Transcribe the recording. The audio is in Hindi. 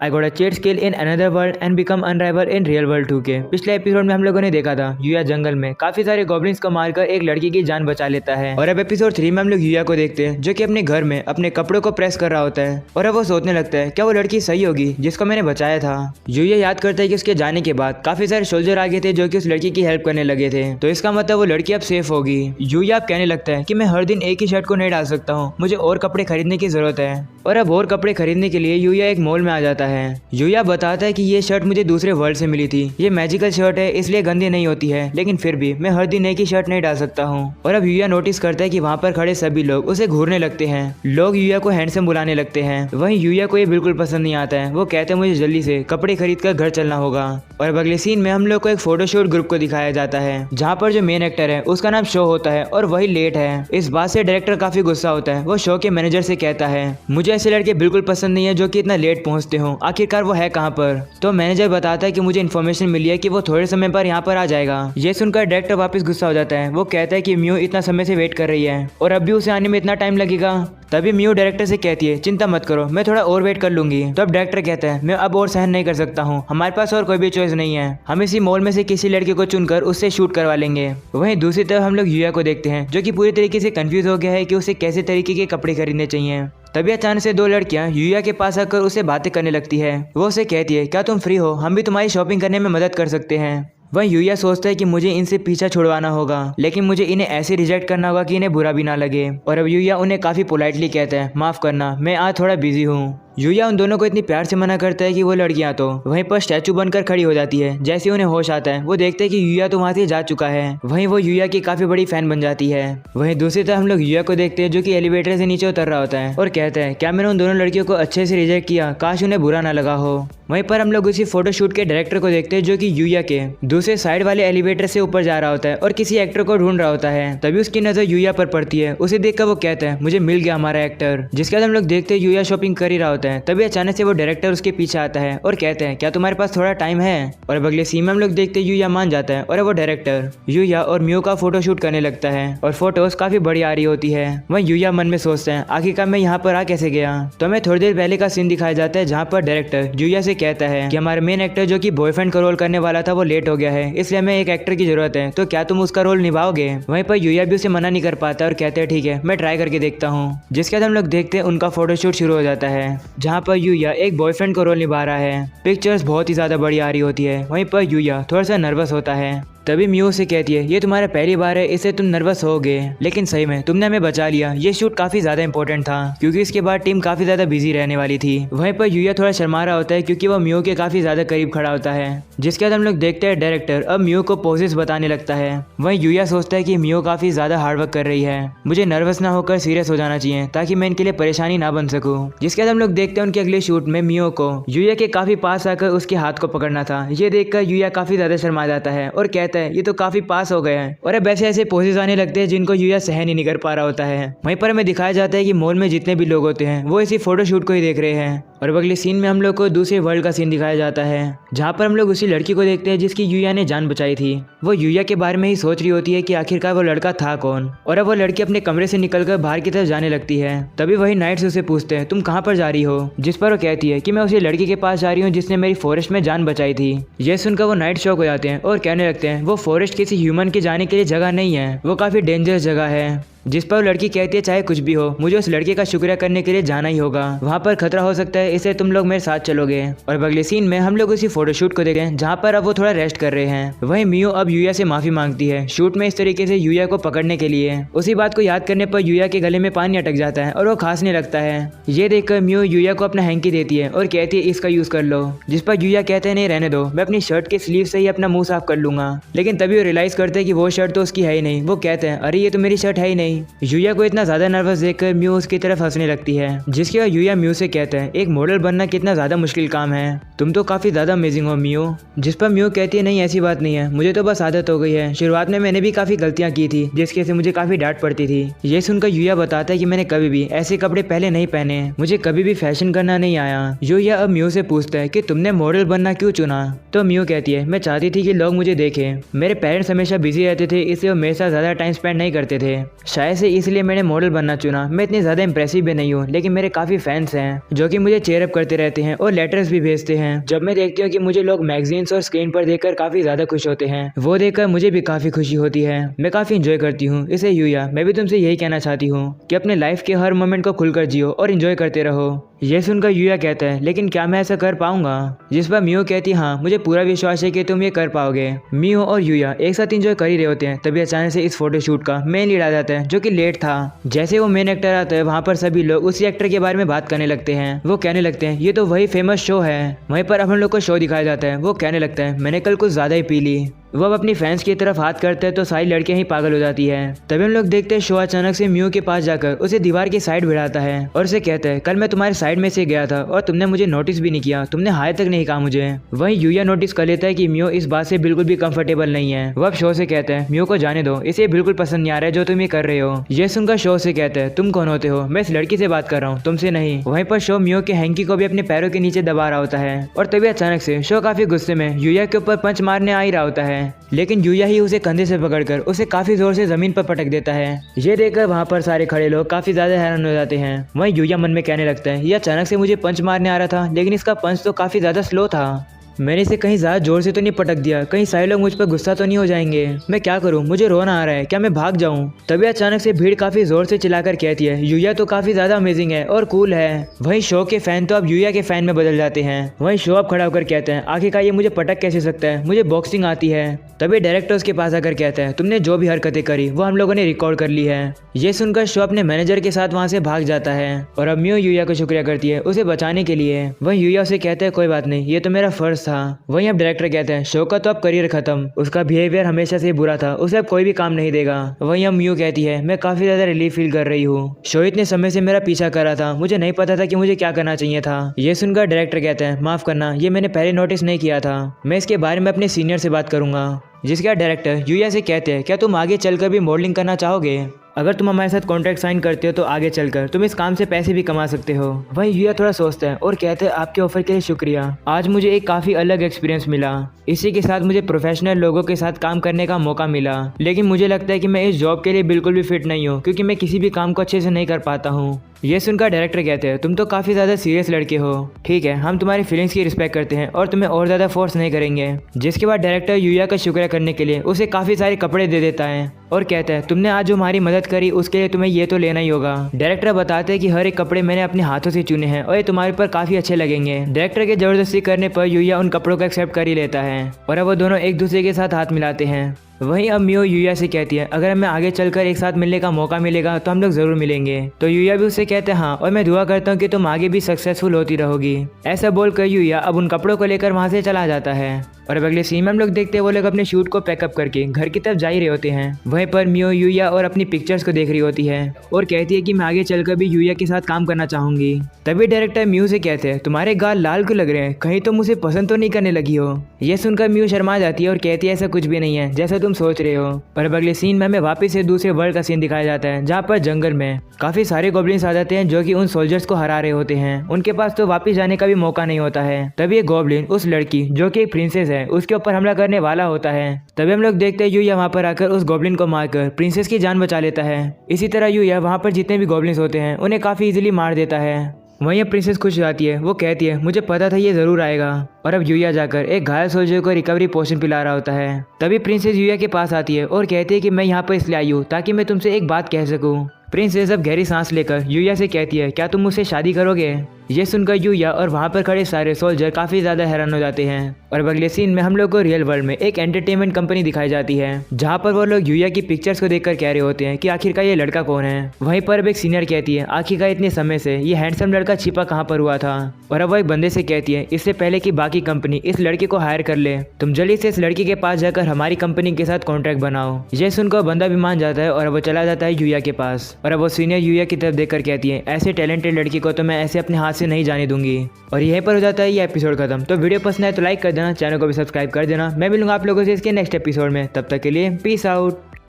I got a cheat skill in another world and become unrivalled in real world 2 के। पिछले एपिसोड में हम लोगों ने देखा था यूया जंगल में काफी सारे गॉब्लिन्स को मारकर एक लड़की की जान बचा लेता है। और अब एपिसोड 3 में हम लोग यूया को देखते हैं जो कि अपने घर में अपने कपड़ों को प्रेस कर रहा होता है। और अब वो सोचने लगता है क्या वो लड़की सही होगी जिसको मैंने बचाया था। यूया याद करता है कि उसके जाने के बाद काफी सारे सोल्जर आ गए थे जो कि उस लड़की की हेल्प करने लगे थे, तो इसका मतलब वो लड़की अब सेफ होगी। यूया अब कहने लगता है कि मैं हर दिन एक ही शर्ट को नहीं डाल सकता हूँ, मुझे और कपड़े खरीदने की जरूरत है। और अब और कपड़े खरीदने के लिए यूया एक मॉल में आ जाता है। यूया बताता है कि ये शर्ट मुझे दूसरे वर्ल्ड से मिली थी, ये मैजिकल शर्ट है इसलिए गंदी नहीं होती है, लेकिन फिर भी मैं हर दिन एक ही शर्ट नहीं डाल सकता हूँ। और अब यूया नोटिस करता है कि वहाँ पर खड़े सभी लोग उसे घूरने लगते हैं। लोग यूया को हैंडसम बुलाने लगते हैं। वहीं यूया को ये बिल्कुल पसंद नहीं आता है। वो कहते हैं मुझे जल्दी से कपड़े खरीद कर घर चलना होगा। और अब अगले सीन में हम लोग को एक फोटोशूट ग्रुप को दिखाया जाता है जहाँ पर जो मेन एक्टर है उसका नाम शो होता है और वही लेट है। इस बात से डायरेक्टर काफी गुस्सा होता है। वो शो के मैनेजर से कहता है मुझे ऐसे लड़के बिल्कुल पसंद नहीं है जो कि इतना लेट पहुंचते हो, आखिरकार वो है कहाँ पर। तो मैनेजर बताता है कि मुझे इन्फॉर्मेशन मिली है कि वो थोड़े समय पर यहाँ पर आ जाएगा। ये सुनकर डायरेक्टर वापस गुस्सा हो जाता है। वो कहता है कि म्यू इतना समय से वेट कर रही है और अब भी उसे आने में इतना टाइम लगेगा। तभी म्यू डायरेक्टर से कहती है चिंता मत करो, मैं थोड़ा और वेट कर लूंगी। तो अब डायरेक्टर कहता है मैं अब और सहन नहीं कर सकता हूँ, हमारे पास और कोई भी चॉइस नहीं है, हम इसी मॉल में से किसी लड़के को चुनकर उससे शूट करवा लेंगे। वहीं दूसरी तरफ हम लोग यूया को देखते हैं जो कि पूरी तरीके से कंफ्यूज हो गया है कि उसे कैसे तरीके के कपड़े खरीदने चाहिए। तभी अचानक से दो लड़कियां यूया के पास आकर उसे बातें करने लगती है। वो उसे कहती है क्या तुम फ्री हो, हम भी तुम्हारी शॉपिंग करने में मदद कर सकते हैं। वहीं यूया सोचता है कि मुझे इनसे पीछा छुड़वाना होगा, लेकिन मुझे इन्हें ऐसे रिजेक्ट करना होगा कि इन्हें बुरा भी ना लगे। और अब यूया उन्हें काफी पोलाइटली कहता है माफ करना, मैं आज थोड़ा बिजी हूँ। यूया उन दोनों को इतनी प्यार से मना करता है कि वो लड़कियां तो वहीं पर स्टैचू बनकर खड़ी हो जाती है। जैसे उन्हें होश आता है वो देखते हैं कि यूया तो वहां से जा चुका है। वहीं वो यूया की काफी बड़ी फैन बन जाती है। वहीं दूसरी तरफ हम लोग यूया को देखते हैं जो कि एलिवेटर से नीचे उतर रहा होता है और कहता है क्या मैंने उन दोनों लड़कियों को अच्छे से रिजेक्ट किया, काश उन्हें बुरा ना लगा हो। वहीं पर हम लोग उसी फोटोशूट के डायरेक्टर को देखते हैं जो कि यूया के दूसरे साइड वाले एलिवेटर से ऊपर जा रहा होता है और किसी एक्टर को ढूंढ रहा होता है। तभी उसकी नजर यूया पर पड़ती है। उसे देखकर वो कहता है मुझे मिल गया हमारा एक्टर। जिसके बाद हम लोग देखते हैं यूया शॉपिंग कर ही रहा होता है। तभी अचानक वो डायरेक्टर उसके पीछे आता है और कहते हैं क्या तुम्हारे पास थोड़ा टाइम है। और अब अगले सीन में हम लोग देखते हैं यूया मान जाता है और वो डायरेक्टर यूया और म्यू का फोटोशूट करने लगता है और फोटोज काफी बड़ी आ रही होती है। वहीं यूया मन में सोचता है आखिरकार मैं यहाँ पर आ कैसे गया। तो हमें थोड़ी देर पहले का सीन दिखाया जाता है जहाँ पर डायरेक्टर यूया से कहता है कि हमारा मेन एक्टर जो कि बॉयफ्रेंड का रोल करने वाला था वो लेट हो गया है, इसलिए हमें एक एक्टर की जरूरत है, तो क्या तुम उसका रोल निभाओगे। वहीं पर यूया भी उसे मना नहीं कर पाता और कहते हैं ठीक है मैं ट्राई करके देखता हूँ। जिसके बाद हम लोग देखते हैं उनका फोटोशूट शुरू हो जाता है जहाँ पर यूया एक बॉयफ्रेंड का रोल निभा रहा है। पिक्चर्स बहुत ही ज्यादा बड़ी आ रही होती है। वहीं पर यूया थोड़ा सा नर्वस होता है। तभी म्यू से कहती है ये तुम्हारा पहली बार है इससे तुम नर्वस होगे, लेकिन सही में तुमने हमें बचा लिया। ये शूट काफी ज्यादा इंपॉर्टेंट था क्योंकि इसके बाद टीम काफी ज्यादा बिजी रहने वाली थी। वहीं पर यूया थोड़ा शर्मा रहा होता है क्योंकि वो म्यू के काफी ज्यादा करीब खड़ा होता है। जिसके बाद हम लोग देखते हैं डायरेक्टर अब म्यू को पोजेस बताने लगता है। वहीं यूया सोचता है कि म्यू काफी ज्यादा हार्डवर्क कर रही है, मुझे नर्वस ना होकर सीरियस हो जाना चाहिए ताकि मैं इनके लिए परेशानी ना बन सकूं। जिसके बाद हम लोग देखते हैं उनके अगले शूट में म्यू को यूया के काफी पास आकर उसके हाथ को पकड़ना था। ये देखकर यूया काफी ज्यादा शर्मा जाता है और कहता है ये तो काफी पास हो गए हैं। और अब ऐसे ऐसे पोजेस आने लगते हैं जिनको यूया सहन ही नहीं कर पा रहा होता है। वहीं पर हमें दिखाया जाता है कि मॉल में जितने भी लोग होते हैं वो इसी फोटोशूट को ही देख रहे हैं। और अगले सीन में हम लोग को दूसरे वर्ल्ड का सीन दिखाया जाता है जहाँ पर हम लोग उसी लड़की को देखते हैं जिसकी यूया ने जान बचाई थी। वो यूया के बारे में ही सोच रही होती है कि आखिरकार वो लड़का था कौन। और अब वो लड़की अपने कमरे से निकलकर बाहर की तरफ जाने लगती है। तभी वही नाइट्स उसे पूछते हैं तुम कहाँ पर जा रही हो। जिस पर वो कहती है कि मैं उसी लड़की के पास जा रही हूँ जिसने मेरी फॉरेस्ट में जान बचाई थी। यह सुनकर वो नाइट शॉक हो जाते हैं और कहने लगते हैं वो फॉरेस्ट किसी ह्यूमन के जाने के लिए जगह नहीं है, वो काफी डेंजरस जगह है। जिस पर लड़की कहती है चाहे कुछ भी हो मुझे उस लड़के का शुक्रिया करने के लिए जाना ही होगा, वहाँ पर खतरा हो सकता है, इसलिए तुम लोग मेरे साथ चलोगे। और अगले सीन में हम लोग उसी फोटोशूट को देखते हैं जहाँ पर अब वो थोड़ा रेस्ट कर रहे हैं। वहीं म्यू अब यूया से माफी मांगती है शूट में इस तरीके से यूया को पकड़ने के लिए। उसी बात को याद करने पर यूया के गले में पानी अटक जाता है और वो खांसने लगता है। ये देखकर म्यू यूया को अपना हैंकी देती है और कहती है इसका यूज कर लो। जिस पर यूया कहते हैं नहीं रहने दो, मैं अपनी शर्ट के स्लीव से ही अपना मुंह साफ कर लूंगा। लेकिन तभी वो रियलाइज करते हैं कि वो शर्ट तो उसकी है ही नहीं। वो कहते हैं अरे ये तो मेरी शर्ट है ही नहीं। यूया को इतना ज्यादा नर्वस देखकर म्यू उसकी तरफ हंसने लगती है। जिसके बाद यूया म्यू से कहते हैं एक मॉडल बनना कितना ज्यादा मुश्किल काम है, तुम तो काफी ज्यादा अमेजिंग हो म्यू। जिस पर म्यू कहती है नहीं ऐसी बात नहीं है, मुझे तो बस आदत हो गई है, शुरुआत में मैंने भी काफी गलतियां की थी जिसके से मुझे काफी डांट पड़ती थी। ये सुनकर यूया बताता है कि मैंने कभी भी ऐसे कपड़े पहले नहीं पहने, मुझे कभी भी फैशन करना नहीं आया। यूया अब म्यू से पूछता है कि तुमने मॉडल बनना क्यों चुना। तो म्यू कहती है मैं चाहती थी कि लोग मुझे देखें, मेरे पेरेंट्स हमेशा बिजी रहते थे इसलिए वो मेरे साथ ज्यादा टाइम स्पेंड नहीं करते थे, शायद से इसलिए मैंने मॉडल बनना चुना। मैं इतनी ज़्यादा इंप्रेसिव भी नहीं हूँ, लेकिन मेरे काफ़ी फैंस हैं जो कि मुझे चेयर अप करते रहते हैं और लेटर्स भी भेजते हैं। जब मैं देखती हूँ कि मुझे लोग मैगजीन्स और स्क्रीन पर देखकर काफ़ी ज़्यादा खुश होते हैं, वो देखकर मुझे भी काफ़ी खुशी होती है। मैं काफ़ी इंजॉय करती हूँ इसे। यूया, मैं भी तुमसे यही कहना चाहती हूँ कि अपने लाइफ के हर मोमेंट को खुलकर जियो और इंजॉय करते रहो। ये सुनकर यूया कहता है, लेकिन क्या मैं ऐसा कर पाऊंगा? जिस पर मियो कहती है, हाँ मुझे पूरा विश्वास है कि तुम ये कर पाओगे। मियो और यूया एक साथ एंजॉय कर ही रहे होते हैं, तभी अचानक से इस फोटोशूट का मेन लीड आ जाता है जो कि लेट था। जैसे वो मेन एक्टर आता है, वहाँ पर सभी लोग उसी एक्टर के बारे में बात करने लगते हैं। वो कहने लगते हैं ये तो वही फेमस शो है। वहीं पर अब हम लोग को शो दिखाया जाता है। वो कहने लगता है मैंने कल कुछ ज्यादा ही पी ली। वो अब अपनी फैंस की तरफ हाथ करते हैं तो सारी लड़कियां ही पागल हो जाती है। तभी हम लोग देखते हैं शो अचानक से मियो के पास जाकर उसे दीवार की साइड भिड़ाता है और उसे कहता है कल मैं तुम्हारे साइड में से गया था और तुमने मुझे नोटिस भी नहीं किया, तुमने हाय तक नहीं कहा मुझे। वहीं यूया नोटिस कर लेता है कि मियो इस बात से बिल्कुल भी कंफर्टेबल नहीं है। वो अब शो से कहता है मियो को जाने दो, इसे बिल्कुल पसंद नहीं आ रहा है जो तुम ये कर रहे हो। ये सुनकर शो से कहता है तुम कौन होते हो? मैं इस लड़की से बात कर रहा हूँ, तुमसे नहीं। वहीं पर शो मियो के हैंकी को भी अपने पैरों के नीचे दबा रहा होता है और तभी अचानक से शो काफी गुस्से में यूया के ऊपर पंच मारने आ ही रहा होता है, लेकिन यूया ही उसे कंधे से पकड़कर उसे काफी जोर से जमीन पर पटक देता है। ये देखकर वहाँ पर सारे खड़े लोग काफी ज्यादा हैरान हो जाते हैं। वहीं यूया मन में कहने लगता है ये अचानक से मुझे पंच मारने आ रहा था, लेकिन इसका पंच तो काफी ज्यादा स्लो था। मैंने इसे कहीं ज़्यादा जोर से तो नहीं पटक दिया, कहीं सारे लोग मुझ पर गुस्सा तो नहीं हो जाएंगे। मैं क्या करूं, मुझे रोना आ रहा है, क्या मैं भाग जाऊं? तभी अचानक से भीड़ काफ़ी ज़ोर से चिल्लाकर कहती है यूया तो काफ़ी ज़्यादा अमेजिंग है और कूल है। वहीं शो के फैन तो अब यूया के फैन में बदल जाते हैं। वहीं शो अब खड़ा होकर कहते हैं आखिरकार ये मुझे पटक कैसे सकता है, मुझे बॉक्सिंग आती है। तभी डायरेक्टर उसके पास आकर कहता है तुमने जो भी हरकतें करी वो हम लोगों ने रिकॉर्ड कर ली है। ये सुनकर शो अपने मैनेजर के साथ वहाँ से भाग जाता है और अब मियो यूया को शुक्रिया करती है उसे बचाने के लिए। वहीं यूया उसे कहता है कोई बात नहीं, ये तो मेरा फर्ज था। वहीं अब डायरेक्टर कहते हैं शो का तो अब करियर खत्म, उसका बिहेवियर हमेशा से बुरा था, उसे अब कोई भी काम नहीं देगा। वहीं अब मियो कहती है मैं काफी ज्यादा रिलीफ फील कर रही हूँ, शो इतने समय से मेरा पीछा कर रहा था, मुझे नहीं पता था कि मुझे क्या करना चाहिए था। ये सुनकर डायरेक्टर कहते हैं माफ करना, ये मैंने पहले नोटिस नहीं किया था, मैं इसके बारे में अपने सीनियर से बात करूंगा। जिसके बाद डायरेक्टर यूया से कहते हैं क्या तुम आगे चलकर भी मॉडलिंग करना चाहोगे? अगर तुम हमारे साथ कॉन्ट्रैक्ट साइन करते हो तो आगे चलकर तुम इस काम से पैसे भी कमा सकते हो। वहीं यूया थोड़ा सोचता है और कहते हैं आपके ऑफर के लिए शुक्रिया, आज मुझे एक काफ़ी अलग एक्सपीरियंस मिला, इसी के साथ मुझे प्रोफेशनल लोगों के साथ काम करने का मौका मिला, लेकिन मुझे लगता है कि मैं इस जॉब के लिए बिल्कुल भी फिट नहीं हूँ क्योंकि मैं किसी भी काम को अच्छे से नहीं कर पाता हूँ। ये सुनकर डायरेक्टर कहते हैं तुम तो काफ़ी ज़्यादा सीरियस लड़के हो, ठीक है हम तुम्हारी फीलिंग्स की रिस्पेक्ट करते हैं और तुम्हें और ज़्यादा फोर्स नहीं करेंगे। जिसके बाद डायरेक्टर यूया का शुक्रिया करने के लिए उसे काफ़ी सारे कपड़े दे देता है और कहता है तुमने आज जो हमारी मदद करी उसके लिए तुम्हें ये तो लेना ही होगा। डायरेक्टर बताते हैं कि हर एक कपड़े मैंने अपने हाथों से चुने हैं और ये तुम्हारे ऊपर काफ़ी अच्छे लगेंगे। डायरेक्टर के जबरदस्ती करने पर यूया उन कपड़ों को एक्सेप्ट कर ही लेता है और अब वो दोनों एक दूसरे के साथ हाथ मिलाते हैं। वहीं अब मियो यूया से कहती है अगर हमें आगे चलकर एक साथ मिलने का मौका मिलेगा तो हम लोग जरूर मिलेंगे। तो यूया भी उससे कहते हैं हाँ, और मैं दुआ करता हूँ कि तुम आगे भी सक्सेसफुल होती रहोगी। ऐसा बोलकर यूया अब उन कपड़ों को लेकर वहाँ से चला जाता है और अब अगले सीन में हम लोग देखते हैं वो लोग अपने शूट को पैकअप करके घर की तरफ जा ही रहे होते हैं। वहीं पर मियो यूया और अपनी पिक्चर्स को देख रही होती है और कहती है कि मैं आगे चलकर भी यूया के साथ काम करना चाहूंगी। तभी डायरेक्टर मियो से कहते हैं तुम्हारे गाल लाल क्यों लग रहे हैं, कहीं तुम मुझे पसंद तो नहीं करने लगी हो? ये सुनकर मियो शर्मा जाती है और कहती है ऐसा कुछ भी नहीं है जैसा तुम सोच रहे हो। और अब अगले सीन में हमें वापस से दूसरे वर्ल्ड का सीन दिखाया जाता है जहाँ पर जंगल में काफी सारे गॉब्लिन्स आ जाते हैं जो कि उन सोल्जर्स को हरा रहे होते हैं। उनके पास तो वापस जाने का भी मौका नहीं होता है। तभी एक गॉब्लिन उस लड़की जो कि एक प्रिंसेस है उसके ऊपर हमला करने वाला होता है। तभी हम लोग देखते हैं यूया वहाँ पर आकर उस गॉब्लिन को मारकर प्रिंसेस की जान बचा लेता है। इसी तरह यूया वहाँ पर जितने भी गॉब्लिन्स होते हैं उन्हें काफी इजीली मार देता है। वहीं प्रिंसेस खुश हो जाती है, वो कहती है मुझे पता था ये जरूर आएगा। और अब यूया जाकर एक घायल सोल्जर को रिकवरी पोशन पिला रहा होता है। तभी प्रिंसेस यूया के पास आती है और कहती है कि मैं यहाँ पर इसलिए आई हूँ ताकि मैं तुमसे एक बात कह सकूँ। प्रिंसेस अब गहरी सांस लेकर यूया से कहती है क्या तुम मुझसे शादी करोगे? ये सुनकर यूया और वहाँ पर खड़े सारे सोल्जर काफी ज्यादा हैरान हो जाते हैं। और अब अगले सीन में हम लोग को रियल वर्ल्ड में एक एंटरटेनमेंट कंपनी दिखाई जाती है जहाँ पर वो लोग यूया की पिक्चर्स को देखकर कह रहे होते हैं कि आखिरकार ये लड़का कौन है। वहीं पर अब एक सीनियर कहती है आखिरकार इतने समय से ये हैंडसम लड़का छिपा कहाँ पर हुआ था। और अब वो एक बंदे से कहती है इससे पहले कि बाकी कंपनी इस लड़के को हायर कर ले तुम जल्दी से इस लड़की के पास जाकर हमारी कंपनी के साथ कॉन्ट्रैक्ट बनाओ। ये सुनकर बंदा भी मान जाता है और वो चला जाता है यूया के पास। और अब वो सीनियर यूया की तरफ देखकर कहती है ऐसे टैलेंटेड लड़की को तो मैं ऐसे अपने हाथ से नहीं जाने दूंगी। और यहीं पर हो जाता है ये एपिसोड खत्म। तो वीडियो पसंद आए तो लाइक कर देना, चैनल को भी सब्सक्राइब कर देना। मैं मिलूंगा आप लोगों से इसके नेक्स्ट एपिसोड में, तब तक के लिए पीस आउट।